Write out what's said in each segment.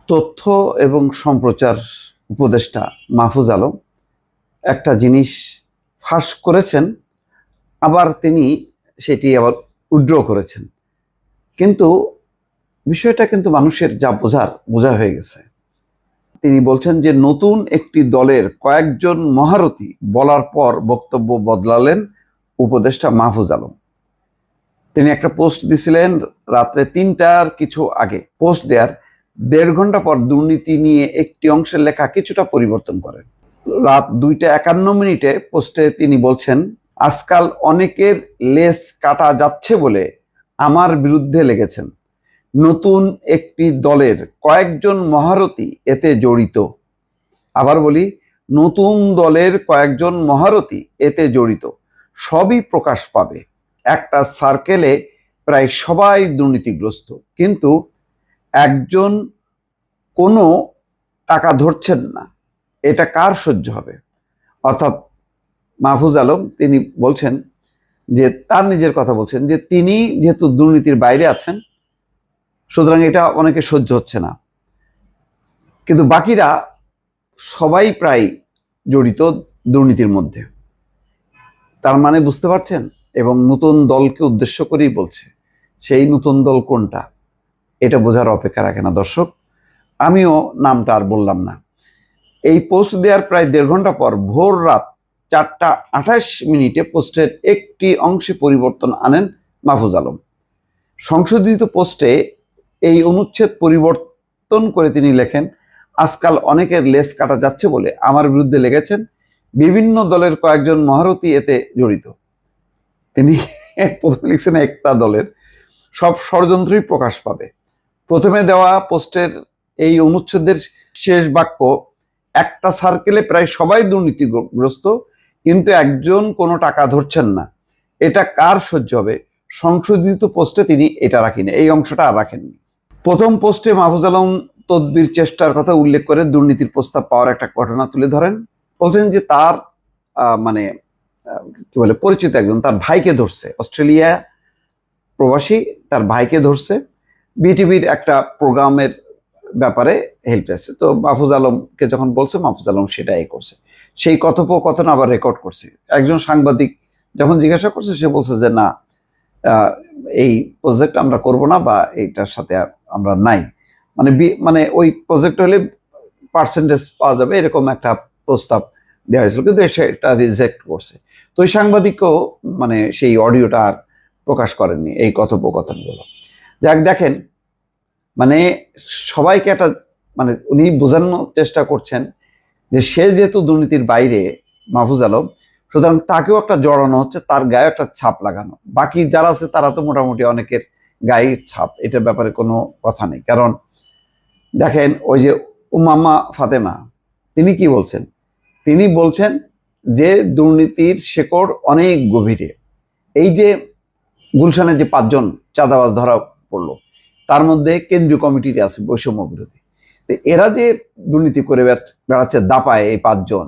তথ্য এবং সম্প্রচার উপদেষ্টা মাহফুজ আলম একটা জিনিস ফাঁস করেছেন, আবার তিনি সেটি আবার উইথড্র করেছেন। কিন্তু বিষয়টা কিন্তু মানুষের যা বোঝা হয়ে গেছে। তিনি বলছেন যে নতুন একটি দলের কয়েকজন মহারথী বলার পর বক্তব্য বদলালেন উপদেষ্টা মাহফুজ আলম। তিনি একটা পোস্ট দিছিলেন রাত্রে ৩টার কিছু আগে। পোস্ট দেওয়ার ১.৫ ঘন্টা পর দুর্নীতি নিয়ে একটি অংশের লেখা কিছুটা পরিবর্তন করেন। রাত ২টা ৫১ পোস্টে তিনি বলছেন, আজকাল অনেকের লেজ কাটা যাচ্ছে বলে আমার বিরুদ্ধে লেগেছেন। নতুন একটি দলের কয়েকজন মহারথী এতে জড়িত। আবার বলি, নতুন দলের কয়েকজন মহারথী এতে জড়িত। সবই প্রকাশ পাবে। একটা সার্কেলে প্রায় সবাই দুর্নীতিগ্রস্ত, কিন্তু একজন কোনো টাকা ধরছেন না। এটা কার সহ্য হবে? অর্থাৎ মাহফুজ আলম তিনি বলছেন যে, তার নিজের কথা বলছেন যে তিনি যেহেতু দুর্নীতির বাইরে আছেন, সুতরাং এটা অনেকে সহ্য হচ্ছে না, কিন্তু বাকিরা সবাই প্রায় জড়িত দুর্নীতির মধ্যে। তার মানে বুঝতে পারছেন? এবং নতুন দলকে উদ্দেশ্য করেই বলছে। সেই নতুন দল কোনটা এটা বোঝার অপেক্ষা রাখে না দর্শক। আমিও নামটা আর বললাম না। এই পোস্ট দেওয়ার প্রায় ১.৫ ঘন্টা পর ভোর রাত ৪টা ২৮ পোস্টের একটি অংশে পরিবর্তন আনেন মাহফুজ আলম। সংশোধিত পোস্টে এই অনুচ্ছেদ পরিবর্তন করে তিনি লেখেন, আজকাল অনেকের লেজ কাটা যাচ্ছে বলে আমার বিরুদ্ধে লেগেছেন। বিভিন্ন দলের কয়েকজন মহারথী এতে জড়িত। তিনি প্রথমে লিখছেন একটা দলের সব ষড়যন্ত্রই প্রকাশ পাবে। প্রথমে দেওয়া পোস্টের এই অনুচ্ছেদের শেষ বাক্য, একটা সার্কেলে প্রায় সবাই দুর্নীতিগ্রস্ত, কিন্তু একজন কোনো টাকা ধরছেন না। এটা কার সহ্য হবে? সংশোধিত পোস্টে তিনি এটা রাখেন, এই অংশটা আর রাখেননি। প্রথম পোস্টে মাহফুজ আলম তদবির চেষ্টার কথা উল্লেখ করে দুর্নীতির প্রস্তাব পাওয়ার একটা ঘটনা তুলে ধরেন। বলছেন যে তার কি বলে পরিচিত একজন তার ভাইকে ধরছে, অস্ট্রেলিয়া প্রবাসী তার ভাইকে ধরছে বিটিভির একটা প্রোগ্রামের ব্যাপারে হেল্প চাইছে। তো মাহফুজ আলমকে যখন বলছে, মাহফুজ আলম সেটাই করছে। সেই কথোপকথন আবার রেকর্ড করছে। একজন সাংবাদিক যখন জিজ্ঞাসা করছে, সে বলছে যে না, এই প্রজেক্ট আমরা করব না, বা এইটার সাথে আমরা নাই, মানে মানে ওই প্রজেক্ট হলে পার্সেন্টেজ পাওয়া যাবে এরকম একটা প্রস্তাব দেওয়া হয়েছিল, কিন্তু সেটা রিজেক্ট করছে। তো ওই সাংবাদিকও মানে সেই অডিওটা আর প্রকাশ করেননি, এই কথোপকথনগুলো। যাক, দেখেন মানে সবাইকে একটা মানে উনি বোঝানোর চেষ্টা করছেন যে সে যেহেতু দুর্নীতির বাইরে মাহফুজ আলম, সুতরাং তাকেও একটা জড়ানো হচ্ছে, তার গায়ে একটা ছাপ লাগানো। বাকি যারা আছে তারা তো মোটামুটি অনেকের গায়ে ছাপ, এটার ব্যাপারে কোনো কথা নেই। কারণ দেখেন, ওই যে উমামা ফাতেমা তিনি কি বলছেন? তিনি বলছেন যে দুর্নীতির শেকড় অনেক গভীরে। এই যে গুলশানে যে 5 জন চাঁদাবাজ ধরা পড়লো, তার মধ্যে কেন্দ্রীয় কমিটিতে আছে বৈষম্য বিরোধী। এরা যে দুর্নীতি করে বেড়াচ্ছে দাপায়, এই 5 জন,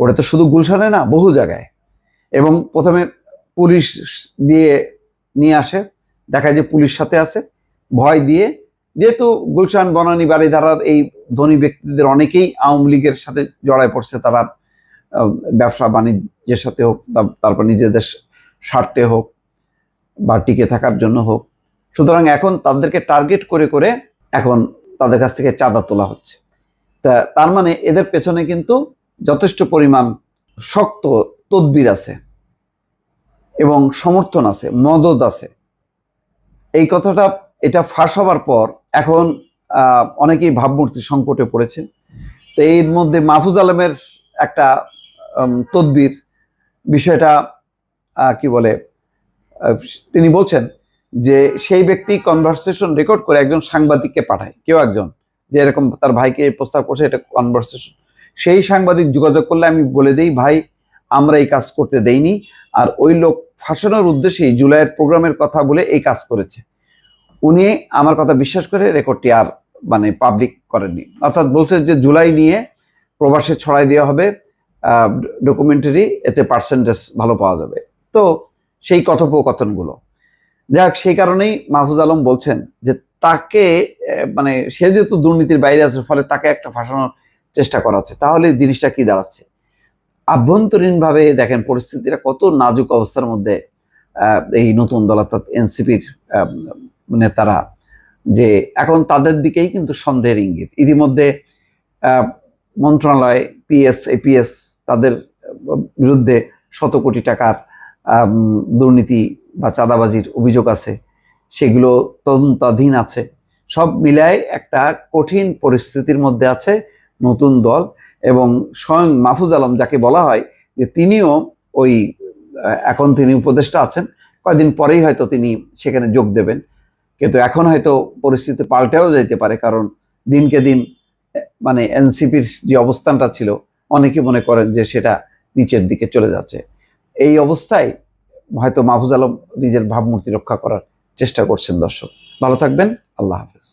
ওটা তো শুধু গুলশানে না, বহু জায়গায়। এবং প্রথমে পুলিশ দিয়ে নিয়ে আসে, দেখা যায় পুলিশ সাথে আছে, ভয় দিয়ে, যেহেতু গুলশান বনানী বাড়িধারার এই ধনী ব্যক্তিদের অনেকেই আওয়ামী লীগের সাথে জড়ায় পড়ছে, তারা ব্যবসা বাণিজ্যের সাথে হোক, তারপর নিজেদের স্বার্থে হোক বা টিকে থাকার জন্য হোক। সুতরাং এখন তাদেরকে টার্গেট করে করে এখন তাদের কাছ থেকে চাঁদা তোলা হচ্ছে। তার মানে এদের পেছনে কিন্তু যথেষ্ট পরিমাণ শক্ত তদবির আছে এবং সমর্থন আছে, মদদ আছে। এই কথাটা এটা ফাঁস হবার পর এখন অনেকেই ভাবমূর্তি সংকটে পড়েছে। তো এর মধ্যে মাহফুজ আলমের একটা তদবির বিষয়টা কি বলে, তিনি বলছেন যে সেই ব্যক্তি কনভারসেশন রেকর্ড করে একজন সাংবাদিককে পাঠায়, কেউ একজন, যে এরকম তার ভাইকে প্রস্তাব করছে, এটা কনভারসেশন। সেই সাংবাদিক যোগাযোগ করলে আমি বলে দিই, ভাই আমরা এই কাজ করতে দেইনি, আর ওই লোক ফাঁসানোর উদ্দেশ্যেই জুলাইয়ের প্রোগ্রামের কথা বলে এই কাজ করেছে। উনি আমার কথা বিশ্বাস করে রেকর্ডটি আর মানে পাবলিক করেননি। অর্থাৎ বলছে যে জুলাই নিয়ে প্রবাসে ছড়াই দেওয়া হবে ডকুমেন্টারি, এতে পার্সেন্টেজ ভালো পাওয়া যাবে। তো সেই কথোপকথনগুলো, যাক, সেই কারণেই মাহফুজ আলম বলছেন যে তাকে মানে সে যেহেতু দুর্নীতির বাইরে আছে, ফলে তাকে একটা ফাঁসানোর চেষ্টা করা হচ্ছে। তাহলে জিনিসটা কি দাঁড়াচ্ছে? আভ্যন্তরীণভাবে দেখেন পরিস্থিতিটা কত নাজুক অবস্থার মধ্যে এই নতুন দল অর্থাৎ এনসিপির নেতারা, যে এখন তাদের দিকেই কিন্তু সন্দেহের ইঙ্গিত। ইতিমধ্যে মন্ত্রণালয়, এপিএস তাদের বিরুদ্ধে শত কোটি টাকার দুর্নীতি বা চাঁদাবাজির অভিযোগ আছে, সেগুলো তদন্তাধীন আছে। সব মিলায় একটা কঠিন পরিস্থিতির মধ্যে আছে নতুন দল। এবং স্বয়ং মাহফুজ আলম, যাকে বলা হয় যে তিনিও ওই এখন তিনি উপদেষ্টা আছেন, কয়েকদিন পরেই হয়তো তিনি সেখানে যোগ দেবেন। কিন্তু এখন হয়তো পরিস্থিতি পাল্টেও যেতে পারে, কারণ দিনকে দিন মানে এনসিপির যে অবস্থানটা ছিল, অনেকে মনে করেন যে সেটা নিচের দিকে চলে যাচ্ছে। এই অবস্থায় হয়তো মাহফুজ আলম নিজের ভাবমূর্তি রক্ষা করার চেষ্টা করছেন। দর্শক ভালো থাকবেন, আল্লাহ হাফেজ।